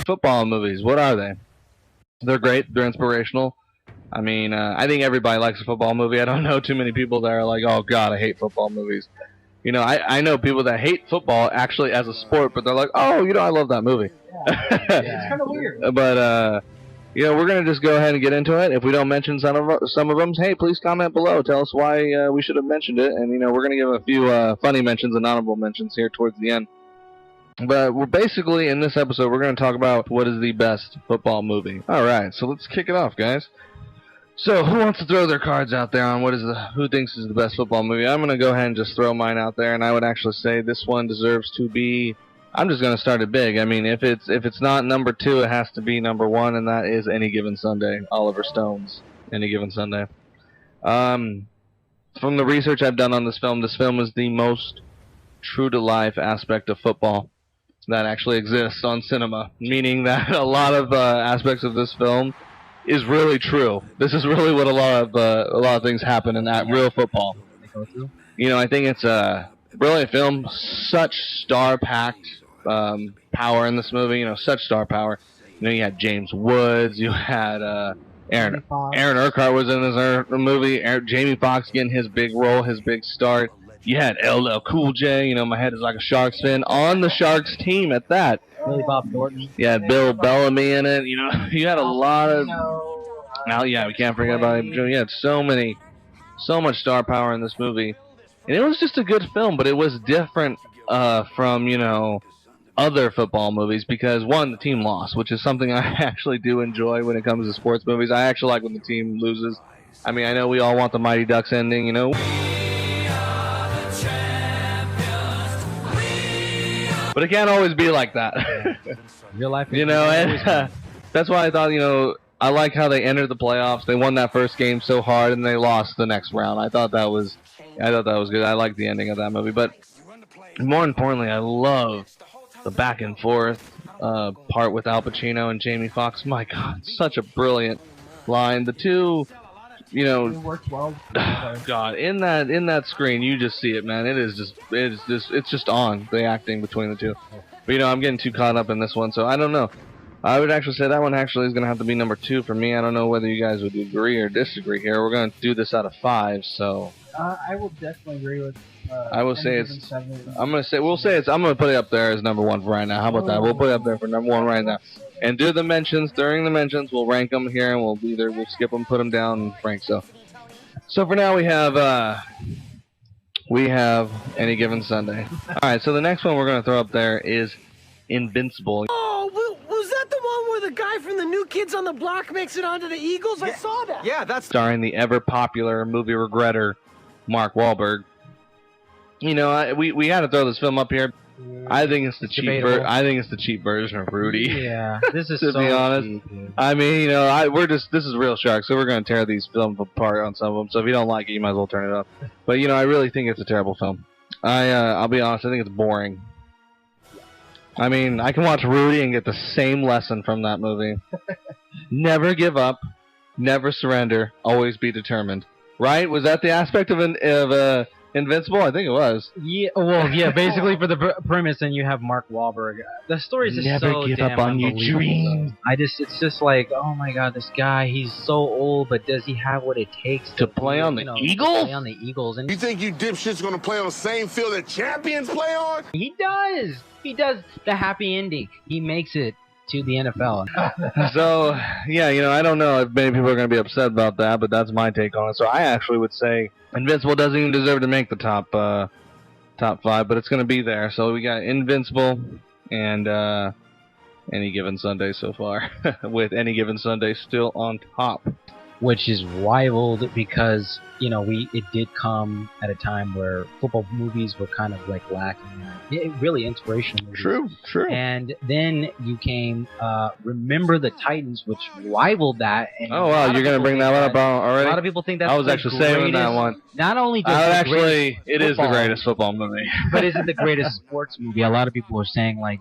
football movies. What are they? They're great. They're inspirational. I mean, I think everybody likes a football movie. I don't know too many people that are like, oh, God, I hate football movies. You know, I know people that hate football actually as a sport, but they're like, oh, you know, I love that movie. Yeah. It's kind of weird. But, you know, we're going to just go ahead and get into it. If we don't mention some of them, hey, please comment below. Tell us why we should have mentioned it. And, you know, we're going to give a few funny mentions and honorable mentions here towards the end. But we're basically, in this episode, we're going to talk about what is the best football movie. All right, so let's kick it off, guys. So, who wants to throw their cards out there on who thinks is the best football movie? I'm going to go ahead and just throw mine out there, and I would actually say this one deserves to be. I'm just going to start it big. I mean, if it's not number 2, it has to be number 1, and that is Any Given Sunday. Oliver Stone's Any Given Sunday. From the research I've done on this film is the most true-to-life aspect of football that actually exists on cinema, meaning that a lot of aspects of this film is really true. This is really what a lot of things happen in that real football. You know, I think it's a brilliant film. Such star-packed power in this movie. You know, such star power. You know, you had James Woods. You had Aaron Urquhart was in this movie. Jamie Foxx getting his big role, his big start. You had LL Cool J. You know, my head is like a Sharks fan on the Sharks team at that. Billy Bob Thornton. Yeah, Bill Bellamy in it. You know, you had a lot of. Now, yeah, we can't forget about him. You had so much star power in this movie, and it was just a good film. But it was different from, you know, other football movies because one, the team lost, which is something I actually do enjoy when it comes to sports movies. I actually like when the team loses. I mean, I know we all want the Mighty Ducks ending, you know. But it can't always be like that. Real life, you know, and that's why I thought, you know, I like how they entered the playoffs. They won that first game so hard, and they lost the next round. I thought that was good. I liked the ending of that movie. But more importantly, I love the back and forth part with Al Pacino and Jamie Foxx. My God, such a brilliant line. The two, you know, it works well. God, in that screen, you just see it, man. It's just on the acting between the two. But you know, I'm getting too caught up in this one, so I don't know. I would actually say that one actually is going to have to be number 2 for me. I don't know whether you guys would agree or disagree here. We're going to do this out of 5, so. I will definitely agree with. I will say it's. I'm going to put it up there as number 1 for right now. How about that? We'll put it up there for number 1 right now. And do the mentions during the mentions. We'll rank them here, and we'll skip them, put them down, and rank. So for now we have Any Given Sunday. All right. So the next one we're going to throw up there is Invincible. Oh, was that the one where the guy from the New Kids on the Block makes it onto the Eagles? Yeah. I saw that. Yeah, that's starring the ever popular movie regretter Mark Wahlberg. You know, we had to throw this film up here. I think it's the cheap version of Rudy. Yeah, this is to so be honest. cheap, I mean, you know, this is real Sharks, so we're gonna tear these films apart on some of them. So if you don't like it, you might as well turn it off. But you know, I really think it's a terrible film. I'll be honest. I think it's boring. I mean, I can watch Rudy and get the same lesson from that movie. Never give up, never surrender, always be determined. Right? Was that the aspect of Invincible? I think it was. Yeah, well, yeah, basically for the premise, and you have Mark Wahlberg. The story is just never so give damn up on your dreams. It's just like, oh my God, this guy, he's so old, but does he have what it takes to play on the Eagles? Play on the Eagles, and you think you dipshits gonna play on the same field that champions play on? He does. He does the happy ending. He makes it to the NFL. So, yeah, you know, I don't know if many people are going to be upset about that, but that's my take on it. So I actually would say Invincible doesn't even deserve to make the top 5, but it's going to be there. So we got Invincible and Any Given Sunday so far, with Any Given Sunday still on top. Which is wild because, you know, it did come at a time where football movies were kind of like lacking. Really inspirational movies. True. And then you came Remember the Titans, which rivaled that. And oh, wow, you're going to bring that one up already? A lot of people think that's I was actually saving that one. Not only it is the greatest football movie. But is it the greatest sports movie? A lot of people are saying, like,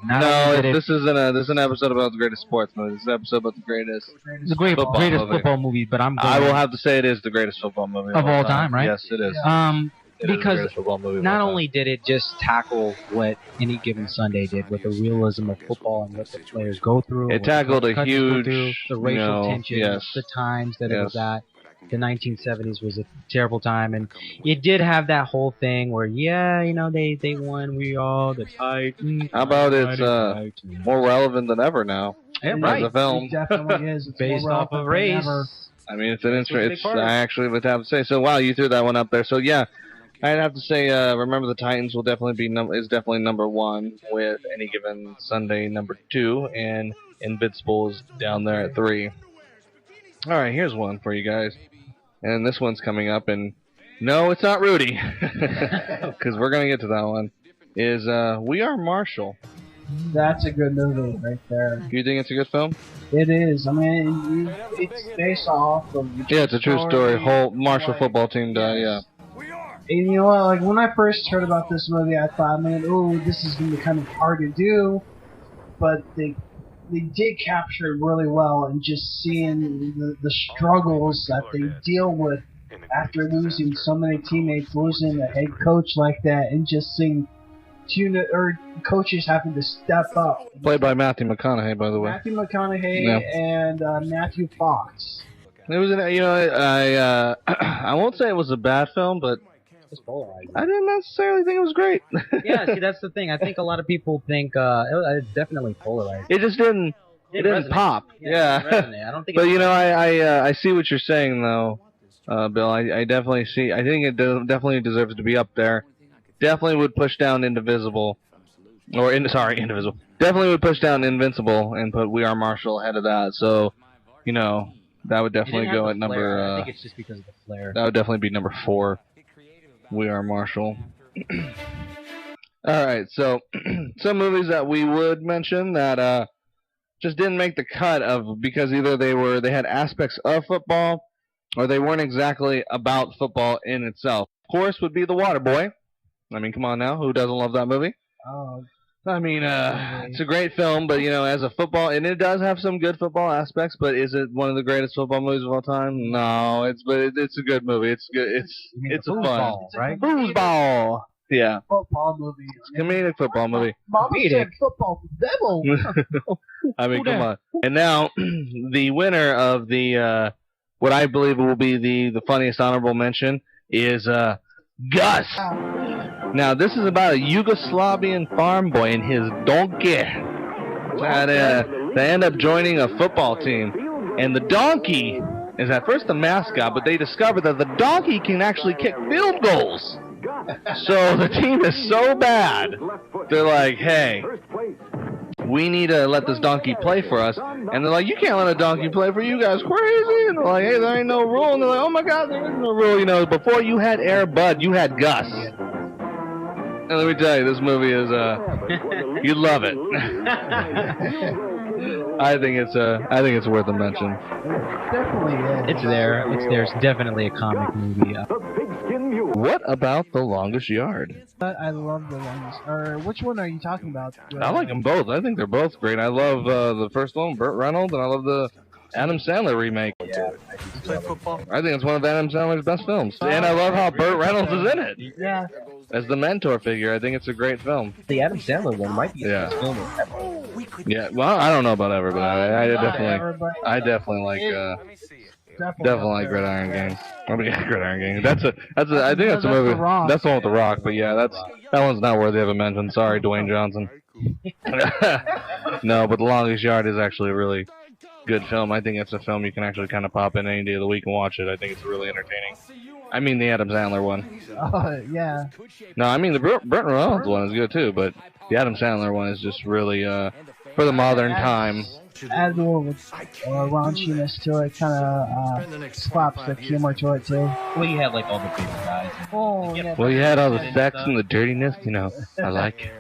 this isn't an episode about the greatest sports movie. This is an episode about the greatest football movie. But I will have to say it is the greatest football movie of all time, right? Yes, it is. because not only did it just tackle what Any Given Sunday did with the realism of football and what the players go through, it tackled a huge, the racial tension, yes, the times that it was at. The 1970s was a terrible time, and it did have that whole thing where, they won, we are the Titans. How about it's more relevant than ever now? Yeah, right. As a film. It definitely is. It's based more off of relevant than race. ever. I mean, I actually would have to say. So, wow, you threw that one up there. So, yeah, I'd have to say, Remember the Titans will definitely is definitely number 1 with Any Given Sunday number 2, and Invincible is down there at 3. All right, here's one for you guys, and this one's coming up, and no, it's not Rudy, because we're gonna get to that one. Is We Are Marshall? That's a good movie right there. Do you think it's a good film? It is. I mean, it's based off of. It's a true story. Whole Marshall football team died. Yeah. And you know what? Like when I first heard about this movie, I thought, man, this is gonna be kind of hard to do, but they did capture it really well, and just seeing the struggles that they deal with after losing so many teammates, losing a head coach like that, and just seeing coaches having to step up. Played by Matthew McConaughey, by the way. Matthew McConaughey and Matthew Fox. It was, I won't say it was a bad film, but I didn't necessarily think it was great. Yeah, see, that's the thing. I think a lot of people think it's definitely polarized. It just didn't. It didn't pop. Yeah. I don't think. But I see what you're saying though, Bill. I definitely see. I think it definitely deserves to be up there. Definitely would push down Indivisible, Indivisible. Definitely would push down Invincible and put We Are Marshall ahead of that. So, that would definitely go at number. I think it's just because of the flair. That would definitely be number 4. We Are Marshall. Alright, so some movies that we would mention that just didn't make the cut because either they had aspects of football or they weren't exactly about football in itself. Of course would be The Waterboy. I mean, come on now, who doesn't love that movie? Oh. I mean, it's a great film, but as a football, and it does have some good football aspects. But is it one of the greatest football movies of all time? No, it's a good movie. It's good. It's a fun, foosball, right? Foosball. Yeah. Football movie. It's a comedic football movie. Mama said football devil. I mean, come on. And now the winner of the what I believe will be the funniest honorable mention is Gus. Now, this is about a Yugoslavian farm boy and his donkey that end up joining a football team. And the donkey is at first the mascot, but they discover that the donkey can actually kick field goals. So the team is so bad, they're like, hey, we need to let this donkey play for us. And they're like, you can't let a donkey play for you guys, crazy. And they're like, hey, there ain't no rule. And they're like, oh my God, there is no rule. Before you had Air Bud, you had Gus. And let me tell you, this movie is, you love it. I think it's worth a mention. Definitely is. It's there. It's definitely a comic movie. What about The Longest Yard? I love The Longest. Or which one are you talking about? I like them both. I think they're both great. I love the first one, Burt Reynolds, and I love the Adam Sandler remake. Yeah. You play football? I think it's one of Adam Sandler's best films. And I love how Burt Reynolds is in it. Yeah. As the mentor figure, I think it's a great film. The Adam Sandler one might be the best film ever. Yeah, well, I don't know about ever, but I definitely like definitely like GridIron Gangs. I mean, GridIron Gangs. I think that's a movie. That's the one with The Rock, but yeah, that one's not worthy of a mention. Sorry, Dwayne Johnson. No, but The Longest Yard is actually a really good film. I think it's a film you can actually kind of pop in any day of the week and watch it. I think it's really entertaining. I mean the Adam Sandler one. Oh, yeah. No, I mean the Burt Reynolds one is good too, but the Adam Sandler one is just really for the modern time. Add a little raunchiness to it, kind of slapstick humor to it too. Well, you had like all the big guys. Oh, yeah. Well, you had all the sex and the dirtiness, I like it.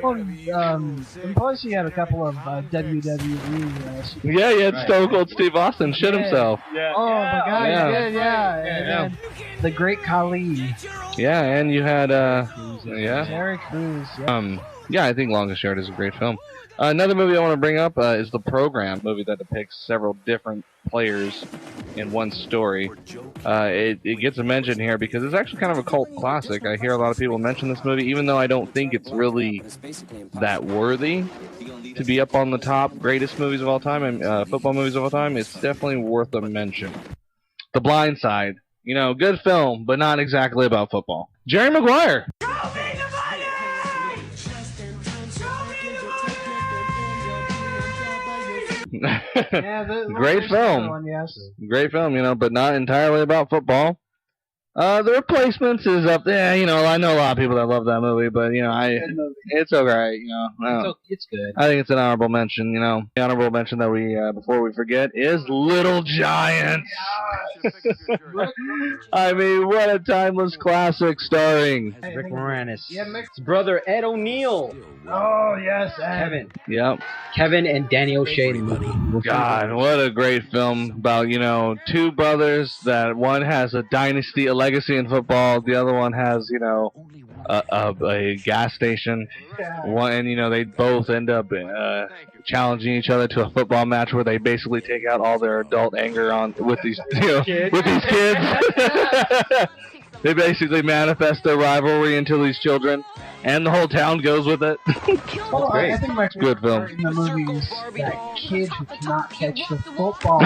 Well, and plus you had a couple of WWE. Yeah, you had Stone Cold Steve Austin shit himself. Yeah. Oh my God! Yeah. And the Great Khali. Yeah, and you had Terry Crews. Yeah. Yeah, I think Longest Yard is a great film. Another movie I want to bring up is The Program, movie that depicts several different players in one story. It gets a mention here because it's actually kind of a cult classic. I hear a lot of people mention this movie, even though I don't think it's really that worthy to be up on the top greatest movies of all time and football movies of all time. It's definitely worth a mention. The Blind Side. You know, good film, but not exactly about football. Jerry Maguire. Great film. One, yes. Great film, you know, but not entirely about football. The Replacements is up there. You know, I know a lot of people that love that movie, but you know, it's alright. You know, It's good. I think it's an honorable mention. You know, the honorable mention that we before we forget is Little Giants. I mean, what a timeless classic starring Rick Moranis. Yeah, His brother Ed O'Neill. Oh yes, Kevin. Yep. Kevin and Danny O'Shea. God, what a great film about, you know, two brothers that one has a dynasty, a legacy in football, the other one has, you know, a gas station. One, and you know, they both end up challenging each other to a football match where they basically take out all their adult anger on with these, you know, with these kids. They basically manifest their rivalry into these children, and the whole town goes with it. Oh, I think my Good favorite film. part in the movie is that kid who cannot catch the football.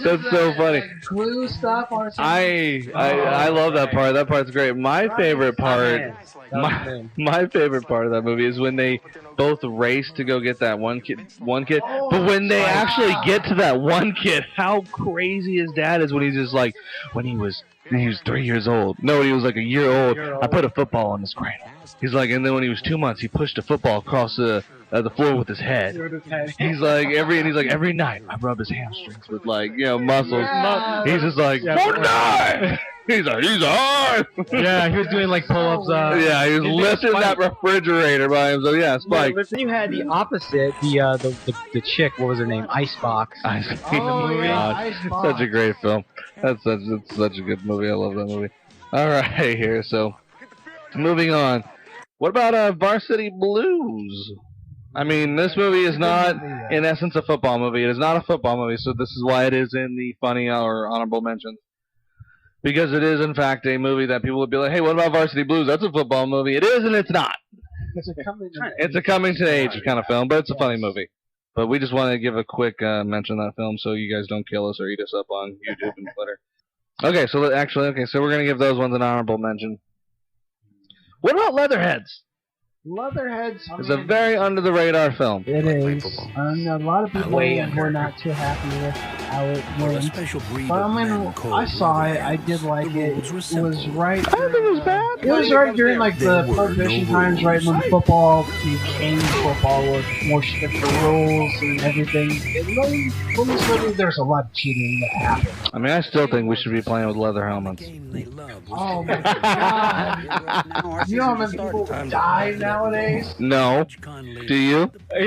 That's so funny. Glue stuff on his I love that part. That part's great. My favorite part, my favorite part of that movie is when they both race to go get that one kid. But when they actually get to that one kid, how crazy his dad is when he's just like, when he was 3 years old. No, he was like a year old. I put a football on his cradle. He's like, and then when he was 2 months, he pushed a football across the floor with his head. He's like every night I rub his hamstrings with, like, you know, muscles. Yeah. He's just like, Fortnite! He's hard. Yeah, he was doing like pull-ups. Yeah, he was lifting that refrigerator by himself. Yeah, Spike. But then you had the opposite, the chick. What was her name? Icebox. Oh, yeah, Icebox. Such a great film. It's such a good movie. I love that movie. All right, here. So, moving on. What about Varsity Blues? I mean, this movie is not, in essence, a football movie. It is not a football movie, so this is why it is in the funny or honorable mentions. Because it is, in fact, a movie that people would be like, hey, what about Varsity Blues? That's a football movie. It is and it's not. It's a coming-to-age kind of film, but it's a funny movie. But we just want to give a quick mention of that film so you guys don't kill us or eat us up on YouTube and Twitter. Okay, so so we're going to give those ones an honorable mention. What about LeatherHeads? LeatherHeads. It's a very under-the-radar film. It is. A lot of people were not too happy with how it went. But I mean, I saw it. I did like it. It was right. I don't think it was bad. It was right during like the prohibition times, right when football became football with more stricter rules and everything. When this movie, there's a lot of cheating that happened. I mean, I still think we should be playing with leather helmets. Oh my god! You know how many people die nowadays? No. Do you? Do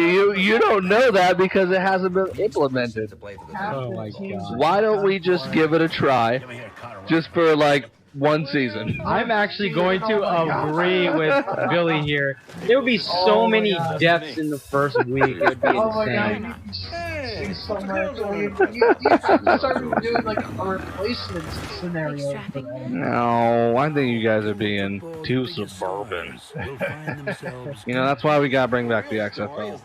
you? You don't know that because it hasn't been implemented. Oh my god. Why don't we just give it a try? Just for like one season. I'm actually going to agree with Billy here. There would be so many deaths in the first week. It would be Oh my god, insane. you see so much. You have to start doing like a replacement scenario for that. No, I think you guys are being too suburban. You know, that's why we gotta bring back the XFL.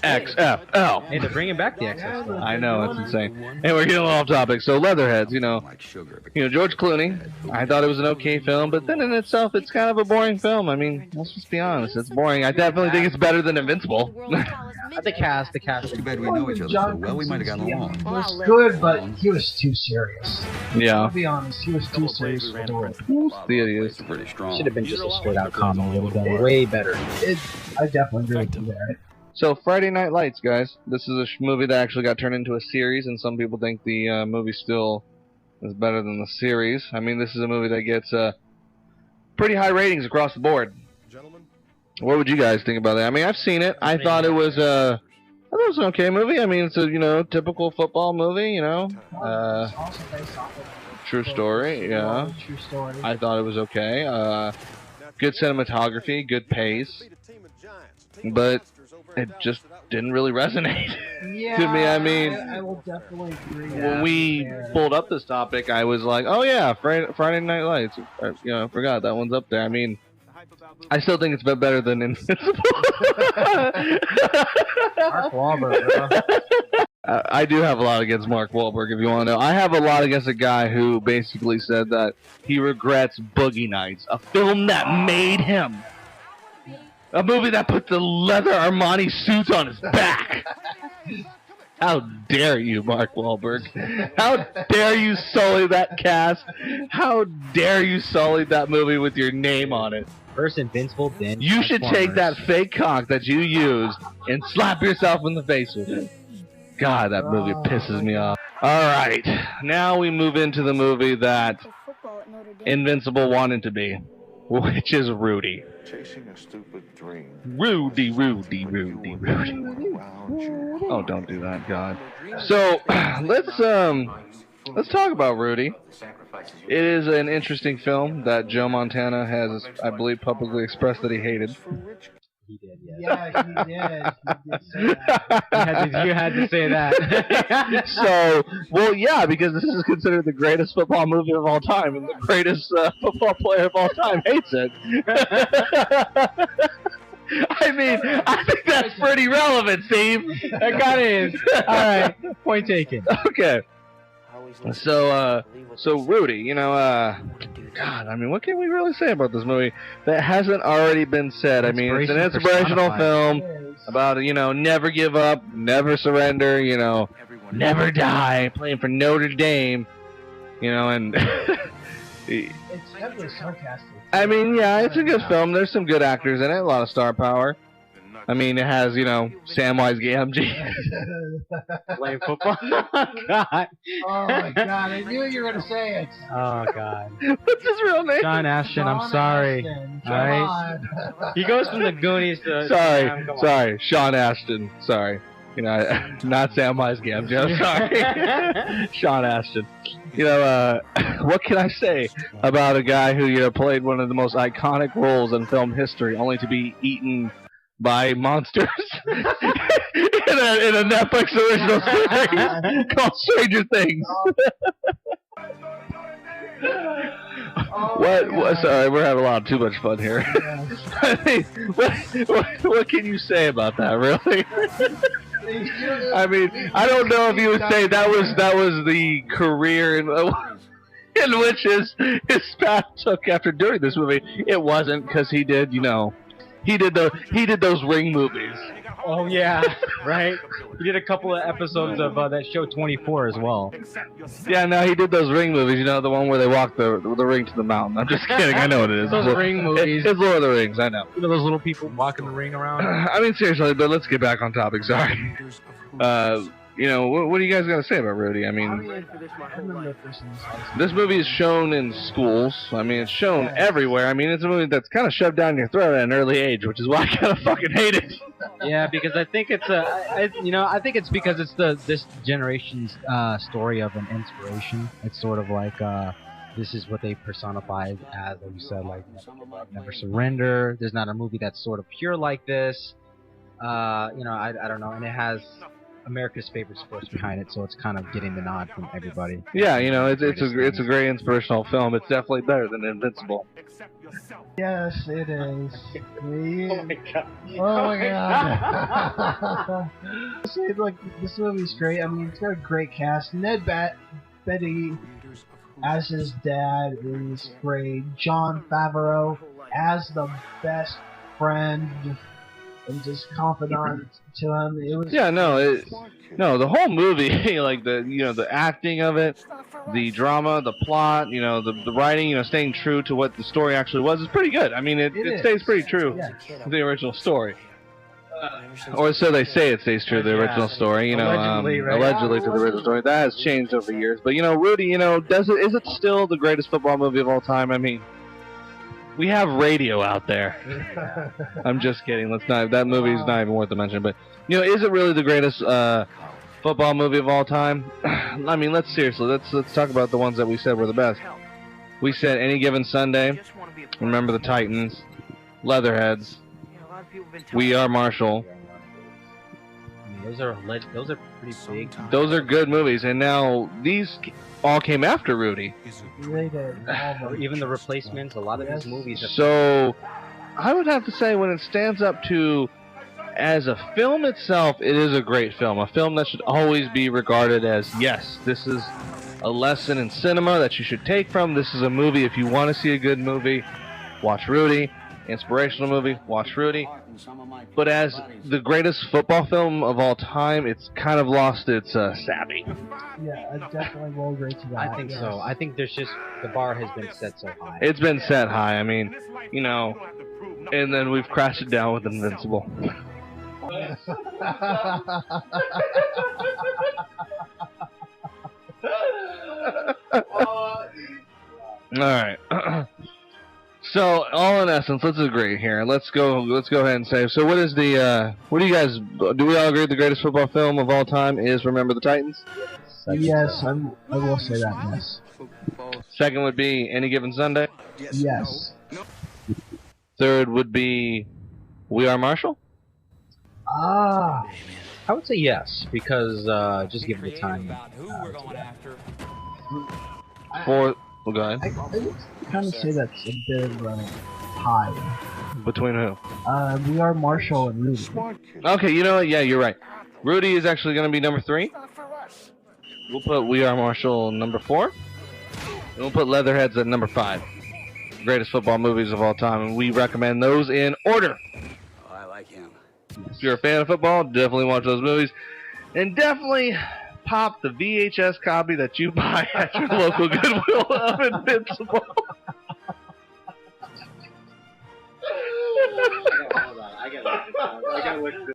XFL. Hey, they're bringing back the XFL. I know, it's insane. And we're getting a little off topic. So Leatherheads, you know, George Clooney. I thought it was an okay film, but then in itself, it's kind of a boring film. I mean, let's just be honest, it's boring. I definitely think it's better than Invincible. The cast. Too bad we know each other so well. We might have gotten along. It was good, but he was too serious. Yeah. I'll be honest, he was too serious for the role. The is Pretty strong. Should have been just a straight-out comedy. It would have been way better. I definitely agree with you there. So Friday Night Lights, guys. This is a movie that actually got turned into a series, and some people think the movie still is better than the series. I mean, this is a movie that gets pretty high ratings across the board. What would you guys think about that? I mean, I've seen it. I thought it was an okay movie. I mean, it's a typical football movie. Also based off of True story, yeah. True story. I thought it was okay. Good cinematography, good pace, but it just didn't really resonate to me. I mean, I will definitely agree. when we pulled up this topic, I was like, oh yeah, Friday Night Lights. You know, I forgot that one's up there. I mean, I still think it's been better than Invincible. Mark Wahlberg, bro. I do have a lot against Mark Wahlberg, if you want to know. I have a lot against a guy who basically said that he regrets Boogie Nights, a film that made him. A movie that put the leather Armani suits on his back. How dare you, Mark Wahlberg? How dare you sully that cast? How dare you sully that movie with your name on it? First Invincible, then You should take that fake cock that you used and slap yourself in the face with it. God, that movie pisses me off. Alright, now we move into the movie that Invincible wanted to be, which is Rudy. Chasing a stupid dream. Rudy. Oh, don't do that, God. So, let's talk about Rudy. It is an interesting film that Joe Montana has, I believe, publicly expressed that he hated. He did, Yeah, he did. He did say that. You had to say that. So, well, yeah, because this is considered the greatest football movie of all time, and the greatest football player of all time hates it. I mean, I think that's pretty relevant, Steve. That kind of is. All right, point taken. Okay. So Rudy, you know, God, I mean, what can we really say about this movie that hasn't already been said? I mean, it's an inspirational film about, you know, never give up, never surrender, you know, never die, playing for Notre Dame, you know, and It's heavily sarcastic. I mean, yeah, it's a good film. There's some good actors in it, a lot of star power. I mean, it has, you know, Samwise Gamgee Playing football. God. Oh my God! I knew you were gonna say it. Oh God. What's his real name? John Ashton. I'm sorry. All right. He goes from the Goonies to. Sorry, Sean Ashton. Sorry, you know, not Samwise Gamgee. I'm sorry, Sean Ashton. You know, what can I say about a guy who, you know, played one of the most iconic roles in film history, only to be eaten by monsters in a Netflix original series called Stranger Things. What? Sorry, we're having too much fun here. I mean, what can you say about that, really? I mean, I don't know if you would say that was the career in which his path took after doing this movie. It wasn't, because he did, you know, he did those Ring movies. Oh yeah, right. He did a couple of episodes of that show 24 as well. Yeah, no, he did those Ring movies. You know, the one where they walk the ring to the mountain. I'm just kidding. I know what it is. Those Ring movies. It's Lord of the Rings. I know. You know those little people walking the ring around. I mean, seriously, but let's get back on topic. Sorry. You know, what do you guys got to say about Rudy? I mean, this movie is shown in schools. I mean, it's shown everywhere. I mean, it's a movie that's kind of shoved down your throat at an early age, which is why I kind of fucking hate it. Yeah, because I think it's I think it's because it's this generation's story of an inspiration. It's sort of like this is what they personify as, like you said, like never surrender. There's not a movie that's sort of pure like this. You know, I don't know, and it has America's favorite sports behind it, so it's kind of getting the nod from everybody. Yeah, you know, it's a great inspirational film. It's definitely better than Invincible. Yes, it is. Oh my God. Oh my God. See, look, this movie's great. I mean, it's got a great cast. Ned Beatty as his dad is great. Jon Favreau as the best friend and just confidant to him. It was the whole movie, like the acting of it, the drama, the plot, you know, the writing, you know, staying true to what the story actually was is pretty good. I mean, it stays pretty true to the original story. Or so they say it stays true to the original story, you know, allegedly to the original story. That has changed over the years. But, you know, Rudy, you know, is it still the greatest football movie of all time? I mean, we have radio out there. I'm just kidding. That movie's not even worth the mention. But, you know, is it really the greatest football movie of all time. I mean, let's talk about the ones that we said were the best. We said Any Given Sunday, Remember the Titans, Leatherheads, We Are Marshall. Those are pretty big. Those are good movies, and now these all came after Rudy. They did. Even The Replacements, a lot of these movies. So, I would have to say when it stands up to, as a film itself, it is a great film. A film that should always be regarded as, yes, this is a lesson in cinema that you should take from. This is a movie, if you want to see a good movie, watch Rudy. Inspirational movie, watch Rudy. But as the greatest football film of all time, it's kind of lost its savvy. Yeah, I definitely will agree to that. I think so. I think there's just, the bar has been set so high. It's been set high. I mean, you know, and then we've crashed it down with Invincible. Alright. So, all in essence, let's agree here. Let's go ahead and say, so what is the, what do you guys, do we all agree the greatest football film of all time is Remember the Titans? Yes, I will say that, yes. Second would be Any Given Sunday? Yes. Third would be We Are Marshall? Ah. I would say yes, because just give it the time. Fourth, well, go ahead. I would kind of say that's a bit of a tie. Between who? We Are Marshall and Rudy. Okay, you know what? Yeah, you're right. Rudy is actually going to be number 3. We'll put We Are Marshall number 4. And we'll put Leatherheads at number 5. Greatest football movies of all time, and we recommend those in order. Oh, I like him. If you're a fan of football, definitely watch those movies. And definitely pop the VHS copy that you buy at your local Goodwill of Invincible. Hold on, I gotta look this